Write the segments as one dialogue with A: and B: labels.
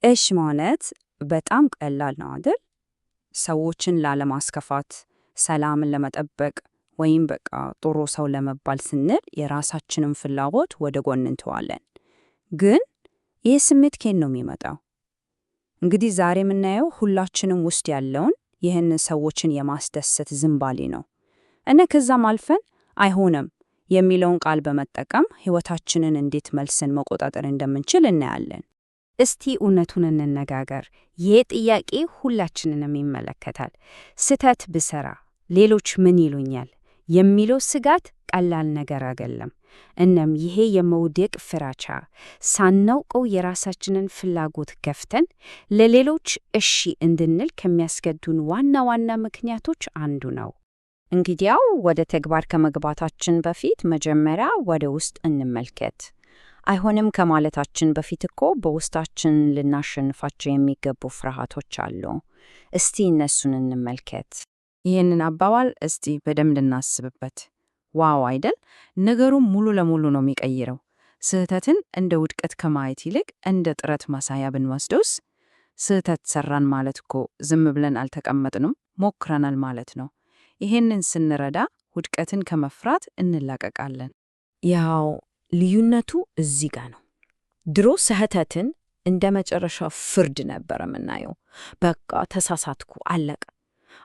A: እሽ ማለት በጣም ቀላል ነው አይደል? ሰዎችን ላለማስከፋት፣ ሰላምን ለመጠበቅ ወይም በቃ ጥሩ ሰው ለመባል ስንል የራሳችንን ፍላጎት ወደ ጎን እንተዋለን። ግን ይህ ስሜት ከየት ነው የሚመጣው? እንግዲህ ዛሬ የምናየው ሁላችንም ውስጥ ያለውን ይህን ሰዎችን የማስደሰት ዝንባሌ ነው እና ከዛም አልፈን አይሆንም የሚለውን ቃል በመጠቀም ሕይወታችንን እንዴት መልሰን መቆጣጠር እንደምንችል እናያለን።
B: እስቲ እውነቱን እንነጋገር። ይህ ጥያቄ ሁላችንንም ይመለከታል። ስህተት ብሰራ ሌሎች ምን ይሉኛል የሚለው ስጋት ቀላል ነገር አይደለም። እናም ይሄ የመውደቅ ፍራቻ ሳናውቀው የራሳችንን ፍላጎት ገፍተን ለሌሎች እሺ እንድንል ከሚያስገዱን ዋና ዋና ምክንያቶች አንዱ ነው።
A: እንግዲያው ወደ ተግባር ከመግባታችን በፊት መጀመሪያ ወደ ውስጥ እንመልከት። አይሆንም ከማለታችን በፊት እኮ በውስጣችን ልናሸንፋቸው የሚገቡ ፍርሃቶች አሉ። እስቲ እነሱን እንመልከት።
C: ይህንን አባባል እስቲ በደንብ እናስብበት። ዋው አይደል! ነገሩን ሙሉ ለሙሉ ነው የሚቀይረው። ስህተትን እንደ ውድቀት ከማየት ይልቅ እንደ ጥረት ማሳያ ብንወስደውስ? ስህተት ሰራን ማለት እኮ ዝም ብለን አልተቀመጥንም፣ ሞክረናል ማለት ነው። ይህንን ስንረዳ ውድቀትን ከመፍራት እንላቀቃለን።
B: ያው ልዩነቱ እዚህ ጋር ነው። ድሮ ስህተትን እንደ መጨረሻ ፍርድ ነበር የምናየው። በቃ ተሳሳትኩ፣ አለቀ።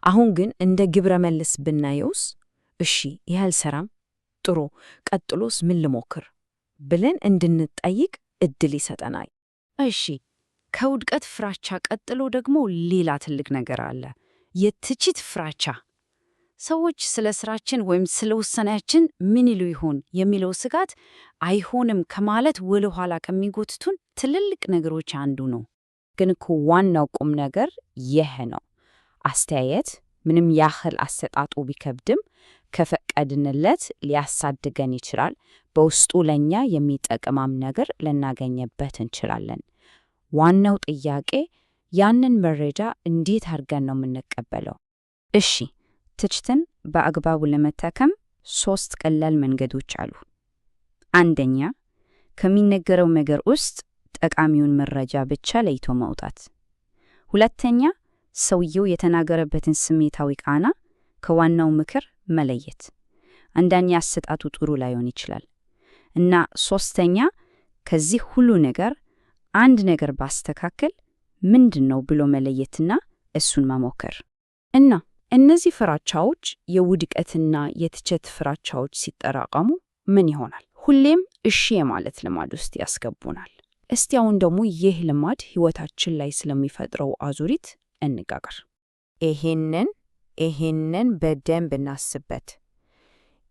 B: አሁን ግን እንደ ግብረ መልስ ብናየውስ፣ እሺ ይህ አልሰራም፣ ጥሩ፣ ቀጥሎስ ምን ልሞክር ብለን እንድንጠይቅ እድል ይሰጠናል። እሺ ከውድቀት ፍራቻ ቀጥሎ ደግሞ ሌላ ትልቅ ነገር አለ፣ የትችት ፍራቻ። ሰዎች ስለ ስራችን ወይም ስለ ውሳኔያችን ምን ይሉ ይሆን የሚለው ስጋት አይሆንም ከማለት ወደ ኋላ ከሚጎትቱን ትልልቅ ነገሮች አንዱ ነው።
A: ግን እኮ ዋናው ቁም ነገር ይህ ነው። አስተያየት ምንም ያህል አሰጣጡ ቢከብድም ከፈቀድንለት ሊያሳድገን ይችላል። በውስጡ ለኛ የሚጠቅማም ነገር ልናገኝበት እንችላለን። ዋናው ጥያቄ ያንን መረጃ እንዴት አድርገን ነው የምንቀበለው? እሺ ትችትን በአግባቡ ለመጠቀም 3 ቀላል መንገዶች አሉ። አንደኛ፣ ከሚነገረው ነገር ውስጥ ጠቃሚውን መረጃ ብቻ ለይቶ ማውጣት። ሁለተኛ፣ ሰውየው የተናገረበትን ስሜታዊ ቃና ከዋናው ምክር መለየት። አንዳንዴ አሰጣጡ ጥሩ ላይሆን ይችላል። እና ሶስተኛ፣ ከዚህ ሁሉ ነገር አንድ ነገር ባስተካከል ምንድነው ብሎ መለየትና እሱን መሞከር።
C: እና እነዚህ ፍራቻዎች የውድቀትና የትችት ፍራቻዎች ሲጠራቀሙ ምን ይሆናል? ሁሌም እሺ የማለት ልማድ ውስጥ ያስገቡናል። እስቲ አሁን ደግሞ ይህ ልማድ ሕይወታችን ላይ ስለሚፈጥረው አዙሪት እንጋገር።
B: ይሄንን በደንብ እናስበት።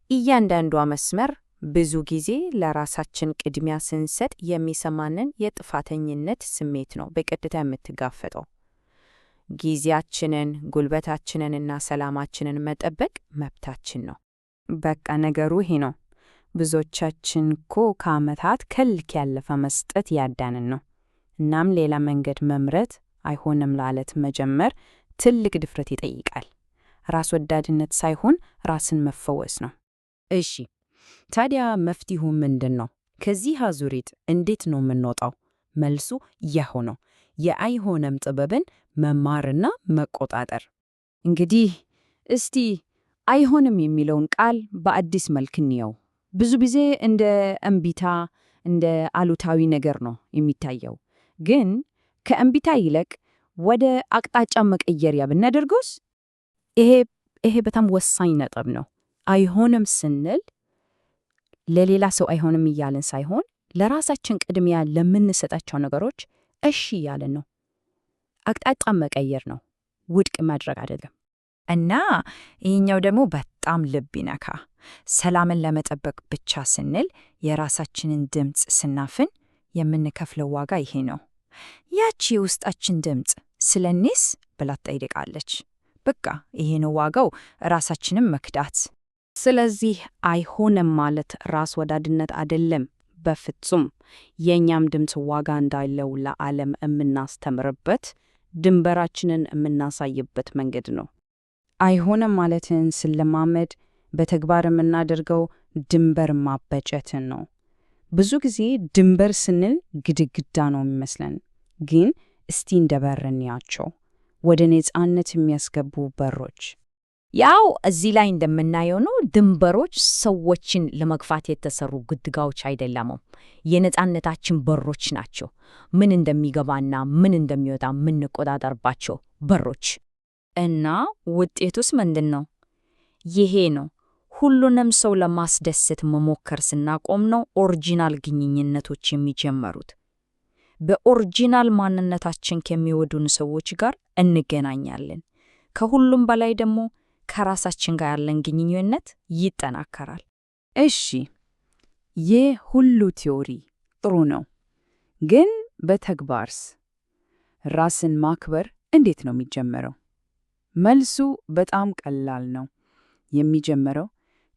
B: እያንዳንዷ መስመር ብዙ ጊዜ ለራሳችን ቅድሚያ ስንሰጥ የሚሰማንን የጥፋተኝነት ስሜት ነው በቀጥታ የምትጋፈጠው። ጊዜያችንን፣ ጉልበታችንንና ሰላማችንን መጠበቅ መብታችን ነው።
C: በቃ ነገሩ ይሄ ነው። ብዙዎቻችን እኮ ከዓመታት ከልክ ያለፈ መስጠት ያዳንን ነው። እናም ሌላ መንገድ መምረጥ፣ አይሆንም ላለት መጀመር ትልቅ ድፍረት ይጠይቃል። ራስ ወዳድነት ሳይሆን ራስን መፈወስ ነው።
A: እሺ ታዲያ መፍትሄው ምንድን ነው? ከዚህ አዙሪት እንዴት ነው የምንወጣው? መልሱ ያው ነው። የአይሆንም ጥበብን መማርና መቆጣጠር። እንግዲህ እስቲ አይሆንም የሚለውን ቃል በአዲስ መልክ እንየው። ብዙ ጊዜ እንደ እምቢታ፣ እንደ አሉታዊ ነገር ነው የሚታየው። ግን ከእምቢታ ይልቅ ወደ አቅጣጫ መቀየሪያ ብናደርገውስ? ይሄ በጣም ወሳኝ ነጥብ ነው። አይሆንም ስንል ለሌላ ሰው አይሆንም እያልን ሳይሆን ለራሳችን ቅድሚያ ለምንሰጣቸው ነገሮች እሺ እያልን ነው። አቅጣጫ መቀየር ነው፣ ውድቅ ማድረግ አይደለም።
C: እና ይህኛው ደግሞ በጣም ልብ ይነካ። ሰላምን ለመጠበቅ ብቻ ስንል የራሳችንን ድምፅ ስናፍን የምንከፍለው ዋጋ ይሄ ነው። ያቺ የውስጣችን ድምፅ ስለ እኔስ ብላ ትጠይቃለች። በቃ ይሄ ነው ዋጋው፣ ራሳችንን መክዳት።
A: ስለዚህ አይሆንም ማለት ራስ ወዳድነት አይደለም፣ በፍጹም። የእኛም ድምፅ ዋጋ እንዳለው ለዓለም የምናስተምርበት፣ ድንበራችንን የምናሳይበት መንገድ ነው። አይሆንም ማለትን ስለማመድ በተግባር የምናደርገው ድንበር ማበጀትን ነው። ብዙ ጊዜ ድንበር ስንል ግድግዳ ነው የሚመስለን፣ ግን እስቲ እንደ በር እንያቸው፣ ወደ ነፃነት የሚያስገቡ በሮች።
B: ያው እዚህ ላይ እንደምናየው ነው፣ ድንበሮች ሰዎችን ለመግፋት የተሰሩ ግድግዳዎች አይደለም፣ የነፃነታችን በሮች ናቸው። ምን እንደሚገባና ምን እንደሚወጣ የምንቆጣጠርባቸው በሮች።
C: እና ውጤቱስ ምንድን ነው? ይሄ ነው። ሁሉንም ሰው ለማስደሰት መሞከር ስናቆም ነው ኦሪጂናል ግንኙነቶች የሚጀመሩት። በኦሪጂናል ማንነታችን ከሚወዱን ሰዎች ጋር እንገናኛለን። ከሁሉም በላይ ደግሞ ከራሳችን ጋር ያለን ግንኙነት ይጠናከራል።
A: እሺ፣ ይህ ሁሉ ቲዮሪ ጥሩ ነው፣ ግን በተግባርስ? ራስን ማክበር እንዴት ነው የሚጀመረው? መልሱ በጣም ቀላል ነው። የሚጀምረው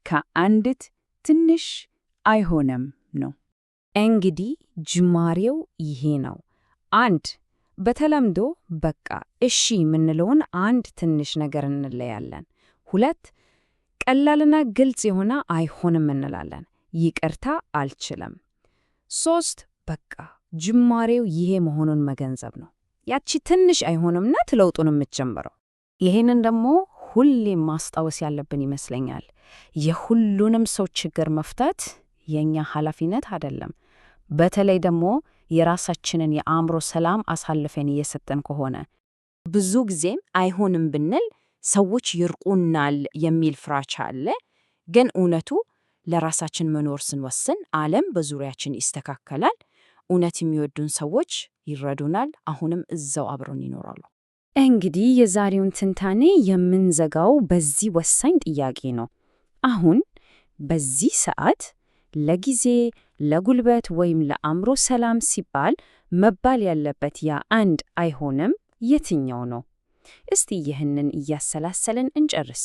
A: ከአንዲት ትንሽ አይሆንም ነው።
B: እንግዲህ ጅማሬው ይሄ ነው። በተለምዶ በቃ እሺ የምንለውን አንድ ትንሽ ነገር እንለያለን። 2 ቀላልና ግልጽ የሆነ አይሆንም እንላለን። ይቅርታ አልችልም። 3 በቃ ጅማሬው ይሄ መሆኑን መገንዘብ ነው። ያቺ ትንሽ አይሆንምና ለውጡን የምትጀምረው።
A: ይሄንን ደግሞ ሁሌም ማስታወስ ያለብን ይመስለኛል። የሁሉንም ሰው ችግር መፍታት የኛ ኃላፊነት አይደለም። በተለይ ደግሞ የራሳችንን የአእምሮ ሰላም አሳልፈን እየሰጠን ከሆነ። ብዙ ጊዜም አይሆንም ብንል ሰዎች ይርቁናል የሚል ፍራቻ አለ። ግን እውነቱ ለራሳችን መኖር ስንወስን ዓለም በዙሪያችን ይስተካከላል። እውነት የሚወዱን ሰዎች ይረዱናል፣ አሁንም እዛው አብረውን ይኖራሉ።
B: እንግዲህ የዛሬውን ትንታኔ የምንዘጋው በዚህ ወሳኝ ጥያቄ ነው። አሁን በዚህ ሰዓት ለጊዜ፣ ለጉልበት ወይም ለአእምሮ ሰላም ሲባል መባል ያለበት ያ አንድ አይሆንም የትኛው ነው? እስቲ ይህንን እያሰላሰልን እንጨርስ።